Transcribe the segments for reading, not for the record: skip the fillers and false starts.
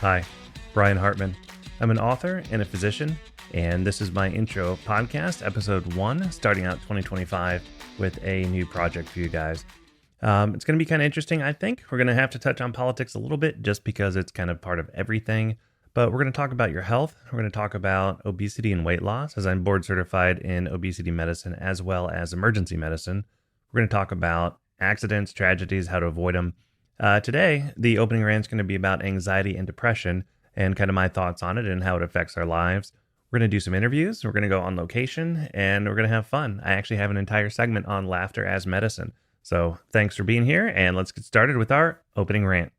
Hi, Brian Hartman. I'm an author and a physician, and this is my intro podcast, episode 1, starting out 2025 with a new project for you guys. It's going to be kind of interesting, I think. We're going to have to touch on politics a little bit just because it's kind of part of everything. But we're going to talk about your health. We're going to talk about obesity and weight loss, as I'm board certified in obesity medicine as well as emergency medicine. We're going to talk about accidents, tragedies, how to avoid them. Today, the opening rant is going to be about anxiety and depression and kind of my thoughts on it and how it affects our lives. We're going to do some interviews. We're going to go on location and we're going to have fun. I actually have an entire segment on laughter as medicine. So thanks for being here, and let's get started with our opening rant.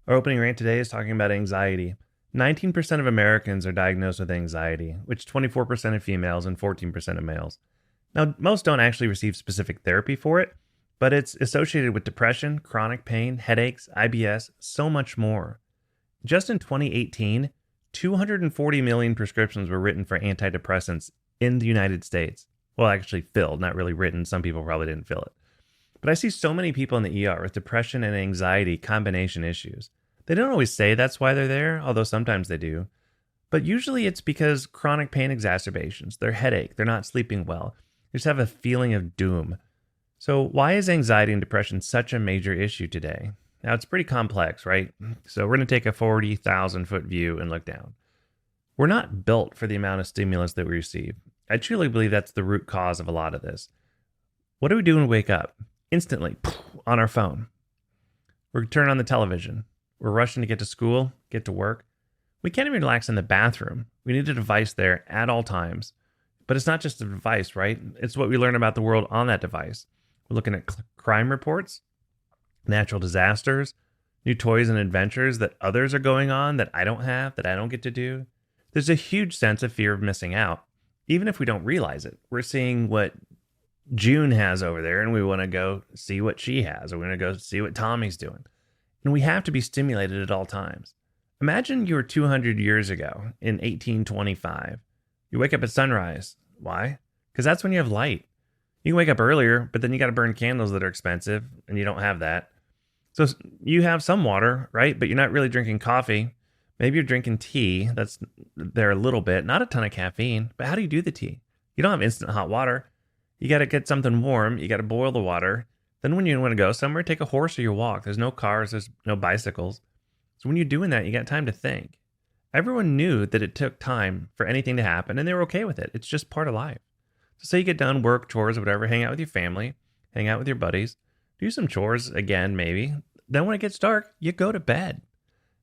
Our opening rant today is talking about anxiety. 19% of Americans are diagnosed with anxiety, which is 24% of females and 14% of males. Now, most don't actually receive specific therapy for it, but it's associated with depression, chronic pain, headaches, IBS, so much more. Just in 2018, 240 million prescriptions were written for antidepressants in the United States. Well, actually filled, not really written. Some people probably didn't fill it. But I see so many people in the ER with depression and anxiety combination issues. They don't always say that's why they're there, although sometimes they do. But usually it's because chronic pain exacerbations, their headache, they're not sleeping well. They just have a feeling of doom. So why is anxiety and depression such a major issue today? Now, it's pretty complex, right? So we're going to take a 40,000-foot view and look down. We're not built for the amount of stimulus that we receive. I truly believe that's the root cause of a lot of this. What do we do when we wake up? Instantly, on our phone. We turn on the television. We're rushing to get to school, get to work. We can't even relax in the bathroom. We need a device there at all times. But it's not just a device, right? It's what we learn about the world on that device. We're looking at crime reports, natural disasters, new toys and adventures that others are going on that I don't have, that I don't get to do. There's a huge sense of fear of missing out, even if we don't realize it. We're seeing what June has over there, and we want to go see what she has, or we want to go see what Tommy's doing. And we have to be stimulated at all times. Imagine you were 200 years ago in 1825. You wake up at sunrise. Why? Because that's when you have light. You can wake up earlier, but then you got to burn candles that are expensive, and you don't have that. So you have some water, right? But you're not really drinking coffee. Maybe you're drinking tea. That's there a little bit, not a ton of caffeine. But how do you do the tea? You don't have instant hot water. You got to get something warm. You got to boil the water. Then when you want to go somewhere, take a horse or you walk. There's no cars. There's no bicycles. So when you're doing that, you got time to think. Everyone knew that it took time for anything to happen, and they were okay with it. It's just part of life. So say you get done, work, chores, whatever, hang out with your family, hang out with your buddies, do some chores again, maybe. Then when it gets dark, you go to bed.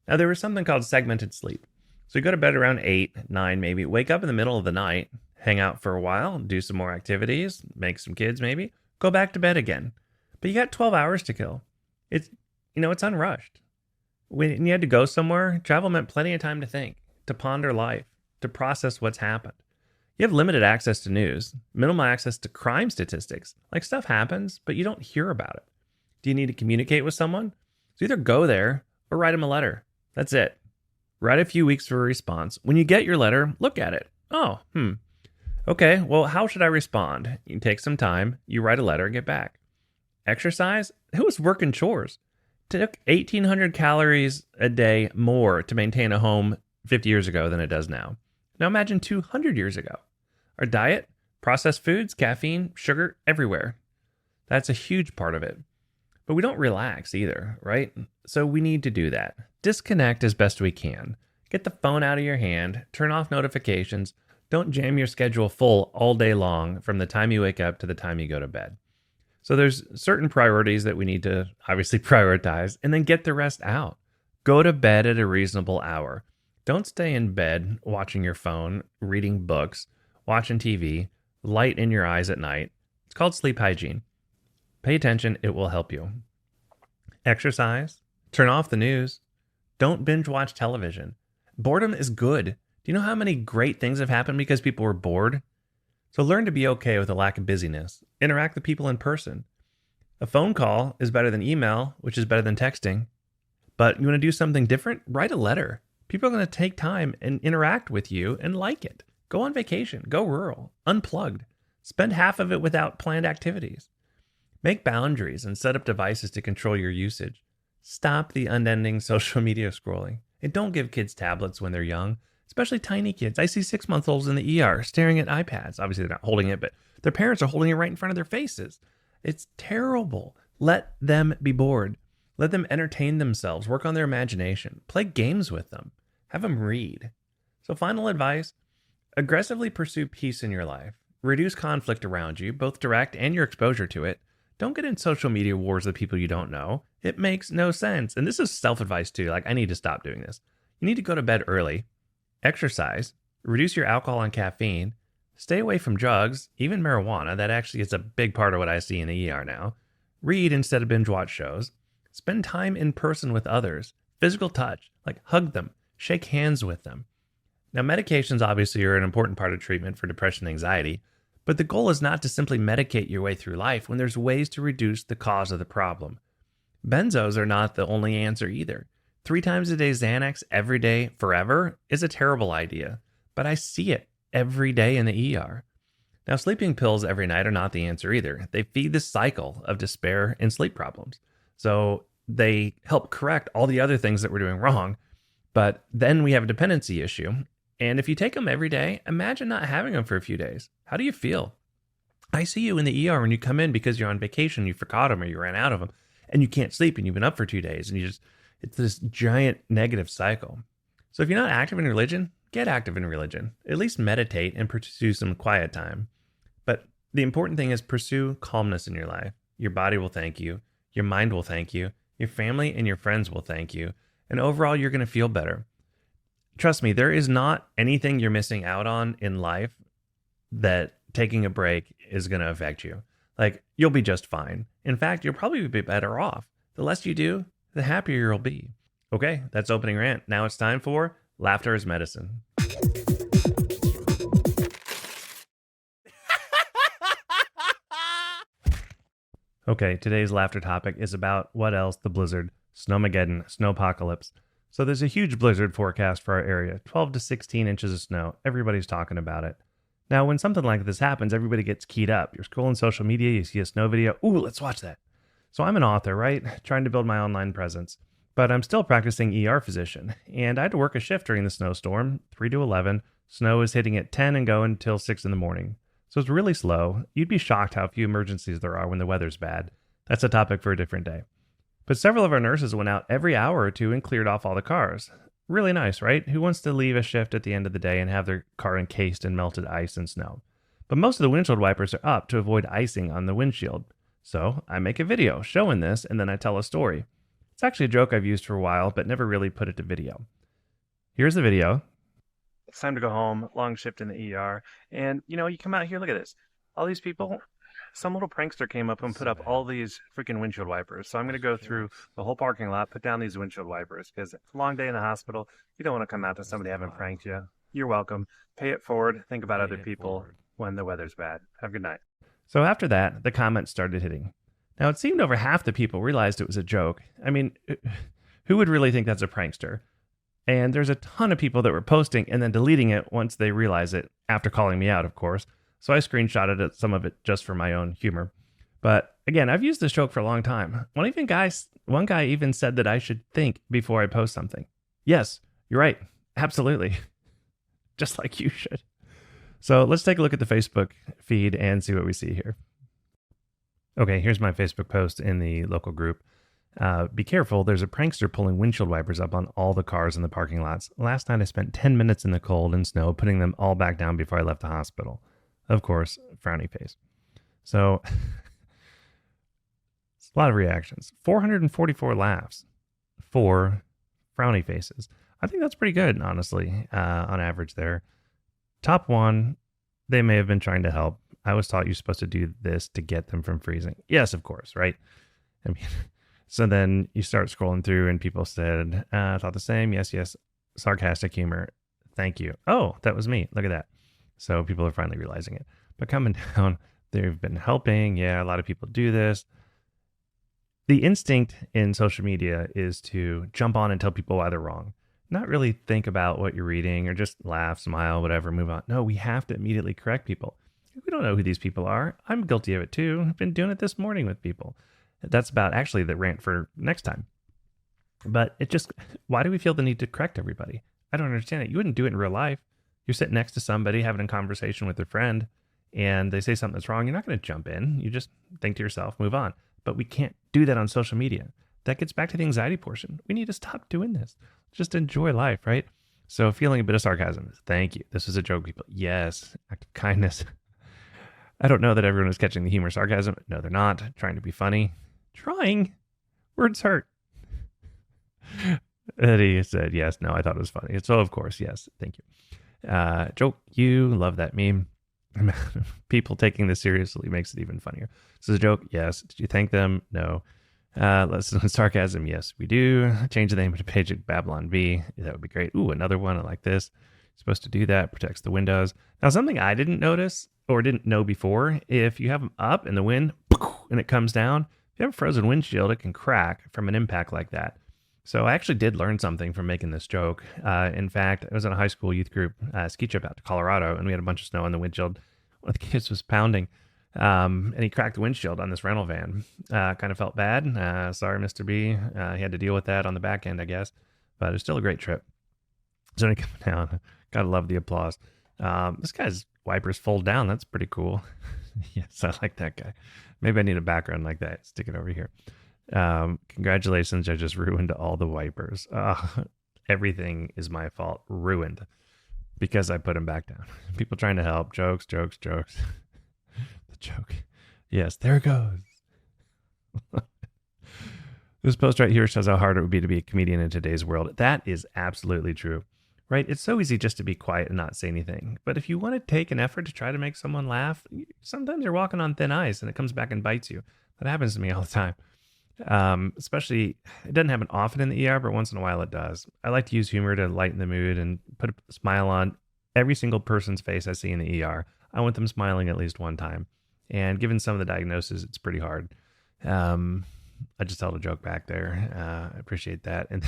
Now, there was something called segmented sleep. So you go to bed around 8, 9 maybe, wake up in the middle of the night, hang out for a while, do some more activities, make some kids maybe, go back to bed again. But you got 12 hours to kill. It's unrushed. When you had to go somewhere, travel meant plenty of time to think, to ponder life, to process what's happened. You have limited access to news, minimal access to crime statistics. Like, stuff happens, but you don't hear about it. Do you need to communicate with someone? So either go there or write them a letter. That's it. Write a few weeks for a response. When you get your letter, look at it. Oh, okay, well, how should I respond? You take some time, you write a letter, and get back. Exercise? Who was working chores? It took 1,800 calories a day more to maintain a home 50 years ago than it does now. Now imagine 200 years ago. Our diet, processed foods, caffeine, sugar, everywhere. That's a huge part of it. But we don't relax either, right? So we need to do that. Disconnect as best we can. Get the phone out of your hand, turn off notifications. Don't jam your schedule full all day long from the time you wake up to the time you go to bed. So there's certain priorities that we need to obviously prioritize, and then get the rest out. Go to bed at a reasonable hour. Don't stay in bed watching your phone, reading books, watching TV, light in your eyes at night. It's called sleep hygiene. Pay attention, it will help you. Exercise. Turn off the news. Don't binge watch television. Boredom is good. Do you know how many great things have happened because people were bored? So learn to be okay with a lack of busyness. Interact with people in person. A phone call is better than email, which is better than texting. But you want to do something different? Write a letter. People are going to take time and interact with you and like it. Go on vacation. Go rural. Unplugged. Spend half of it without planned activities. Make boundaries and set up devices to control your usage. Stop the unending social media scrolling. And don't give kids tablets when they're young, especially tiny kids. I see 6-month-olds in the ER staring at iPads. Obviously, they're not holding it, but their parents are holding it right in front of their faces. It's terrible. Let them be bored. Let them entertain themselves, work on their imagination, play games with them, have them read. So final advice, aggressively pursue peace in your life. Reduce conflict around you, both direct and your exposure to it. Don't get in social media wars with people you don't know. It makes no sense. And this is self-advice too. Like, I need to stop doing this. You need to go to bed early, exercise, reduce your alcohol and caffeine, stay away from drugs, even marijuana. That actually is a big part of what I see in the ER now. Read instead of binge watch shows. Spend time in person with others. Physical touch, like hug them, shake hands with them. Now, medications obviously are an important part of treatment for depression and anxiety, but the goal is not to simply medicate your way through life when there's ways to reduce the cause of the problem. Benzos are not the only answer either. 3 times a day Xanax every day forever is a terrible idea, but I see it every day in the ER. Now, sleeping pills every night are not the answer either. They feed the cycle of despair and sleep problems. So they help correct all the other things that we're doing wrong, but then we have a dependency issue. And if you take them every day, imagine not having them for a few days. How do you feel? I see you in the ER when you come in because you're on vacation, you forgot them or you ran out of them, and you can't sleep and you've been up for 2 days, and it's this giant negative cycle. So if you're not active in religion, get active in religion. At least meditate and pursue some quiet time. But the important thing is pursue calmness in your life. Your body will thank you. Your mind will thank you. Your family and your friends will thank you. And overall, you're going to feel better. Trust me, there is not anything you're missing out on in life that taking a break is going to affect you. Like, you'll be just fine. In fact, you'll probably be better off. The less you do, the happier you'll be. Okay, that's opening rant. Now it's time for Laughter is Medicine. Okay, today's laughter topic is about what else? The blizzard, snowmageddon, snowpocalypse. So there's a huge blizzard forecast for our area, 12 to 16 inches of snow. Everybody's talking about it. Now, when something like this happens, everybody gets keyed up. You're scrolling social media, you see a snow video. Ooh, let's watch that. So I'm an author, right? Trying to build my online presence. But I'm still practicing ER physician. And I had to work a shift during the snowstorm, 3 to 11. Snow is hitting at 10 and going until 6 in the morning. So it's really slow. You'd be shocked how few emergencies there are when the weather's bad. That's a topic for a different day. But several of our nurses went out every hour or two and cleared off all the cars. Really nice, right? Who wants to leave a shift at the end of the day and have their car encased in melted ice and snow? But most of the windshield wipers are up to avoid icing on the windshield. So I make a video showing this and then I tell a story. It's actually a joke I've used for a while, but never really put it to video. Here's the video. It's time to go home, long shift in the ER. And, you come out here, look at this. All these people, some little prankster came up and put up all these freaking windshield wipers. So I'm going to go through the whole parking lot, put down these windshield wipers, because it's a long day in the hospital. You don't want to come out to somebody having pranked you. You're welcome. Pay it forward. Think about other people when the weather's bad. Have a good night. So after that, the comments started hitting. Now, it seemed over half the people realized it was a joke. I mean, who would really think that's a prankster? And there's a ton of people that were posting and then deleting it once they realize it, after calling me out, of course. So I screenshotted some of it just for my own humor. But again, I've used this joke for a long time. One guy even said that I should think before I post something. Yes, you're right. Absolutely. Just like you should. So let's take a look at the Facebook feed and see what we see here. Okay, here's my Facebook post in the local group. Be careful, there's a prankster pulling windshield wipers up on all the cars in the parking lots. Last night I spent 10 minutes in the cold and snow putting them all back down before I left the hospital. Of course, frowny face. So, it's a lot of reactions. 444 laughs. 4 frowny faces. I think that's pretty good, honestly, on average there. Top 1, they may have been trying to help. I was taught you're supposed to do this to get them from freezing. Yes, of course, right? I mean, so then you start scrolling through and people said, I thought the same. Yes, yes. Sarcastic humor. Thank you. Oh, that was me. Look at that. So people are finally realizing it. But coming down, they've been helping. Yeah, a lot of people do this. The instinct in social media is to jump on and tell people why they're wrong. Not really think about what you're reading or just laugh, smile, whatever, move on. No, we have to immediately correct people. We don't know who these people are. I'm guilty of it too. I've been doing it this morning with people. That's about actually the rant for next time. But why do we feel the need to correct everybody? I don't understand it. You wouldn't do it in real life. You're sitting next to somebody having a conversation with a friend and they say something that's wrong. You're not going to jump in. You just think to yourself, move on. But we can't do that on social media. That gets back to the anxiety portion. We need to stop doing this. Just enjoy life, right? So feeling a bit of sarcasm. Thank you. This is a joke, people. Yes. Act of kindness. I don't know that everyone is catching the humor sarcasm. No, they're not. Trying to be funny. Trying. Words hurt. Eddie said, yes, no, I thought it was funny. So, of course, yes. Thank you. Joke, you love that meme. People taking this seriously makes it even funnier. This is a joke. Yes. Did you thank them? No. Lesson on sarcasm. Yes, we do. Change the name of the page at Babylon B. That would be great. Ooh, another one. I like this. Supposed to do that. Protects the windows. Now, something I didn't notice or didn't know before, if you have them up in the wind and it comes down, if you have a frozen windshield, it can crack from an impact like that. So I actually did learn something from making this joke. In fact, I was in a high school youth group ski trip out to Colorado, and we had a bunch of snow on the windshield. One of the kids was pounding, and he cracked the windshield on this rental van. Kind of felt bad. Sorry, Mr. B. He had to deal with that on the back end, I guess. But it was still a great trip. So he coming down. Gotta love the applause. This guy's wipers fold down. That's pretty cool. Yes, I like that guy. Maybe I need a background like that. Stick it over here. Congratulations, I just ruined all the wipers. Everything is my fault. Ruined. Because I put them back down. People trying to help. Jokes. The joke. Yes, there it goes. This post right here shows how hard it would be to be a comedian in today's world. That is absolutely true. Right? It's so easy just to be quiet and not say anything. But if you want to take an effort to try to make someone laugh, sometimes you're walking on thin ice and it comes back and bites you. That happens to me all the time. Especially, it doesn't happen often in the ER, but once in a while it does. I like to use humor to lighten the mood and put a smile on every single person's face I see in the ER. I want them smiling at least one time. And given some of the diagnoses, it's pretty hard. I just told a joke back there. I appreciate that. And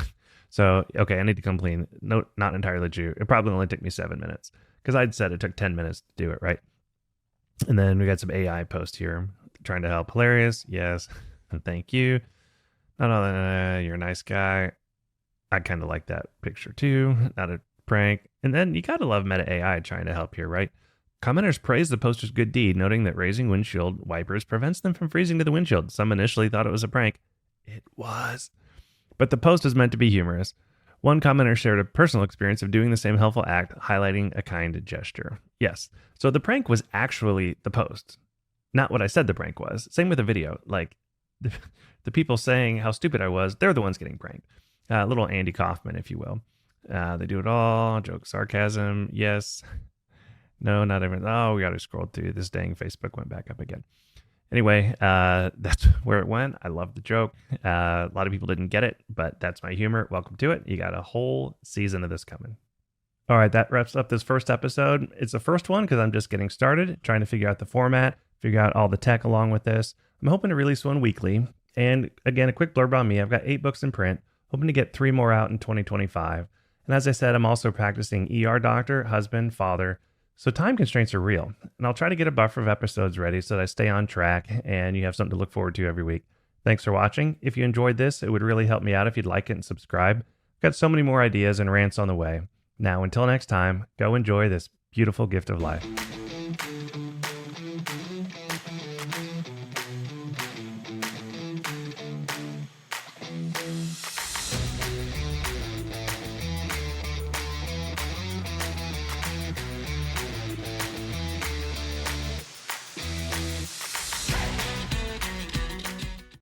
so, okay, I need to come clean. No, not entirely true. It probably only took me 7 minutes because I'd said it took 10 minutes to do it, right? And then we got some AI post here trying to help. Hilarious. Yes. And thank you. Not all that, you're a nice guy. I kind of like that picture too. Not a prank. And then you got to love Meta AI trying to help here, right? Commenters praised the poster's good deed, noting that raising windshield wipers prevents them from freezing to the windshield. Some initially thought it was a prank. It was. But the post is meant to be humorous. One commenter shared a personal experience of doing the same helpful act, highlighting a kind gesture. Yes. So the prank was actually the post, not what I said the prank was. Same with the video. Like, the people saying how stupid I was, they're the ones getting pranked. Little Andy Kaufman, if you will. They do it all. Joke, sarcasm. Yes. No, not everyone. Oh, we got to scroll through. This dang Facebook went back up again. Anyway, that's where it went. I love the joke. A lot of people didn't get it, but that's my humor. Welcome to it. You got a whole season of this coming. All right, that wraps up this first episode. It's the first one because I'm just getting started, trying to figure out the format, figure out all the tech along with this. I'm hoping to release one weekly. And again, a quick blurb on me. I've got 8 books in print, hoping to get 3 more out in 2025. And as I said, I'm also practicing ER doctor, husband, father. So time constraints are real. And I'll try to get a buffer of episodes ready so that I stay on track and you have something to look forward to every week. Thanks for watching. If you enjoyed this, it would really help me out if you'd like it and subscribe. I've got so many more ideas and rants on the way. Now, until next time, go enjoy this beautiful gift of life.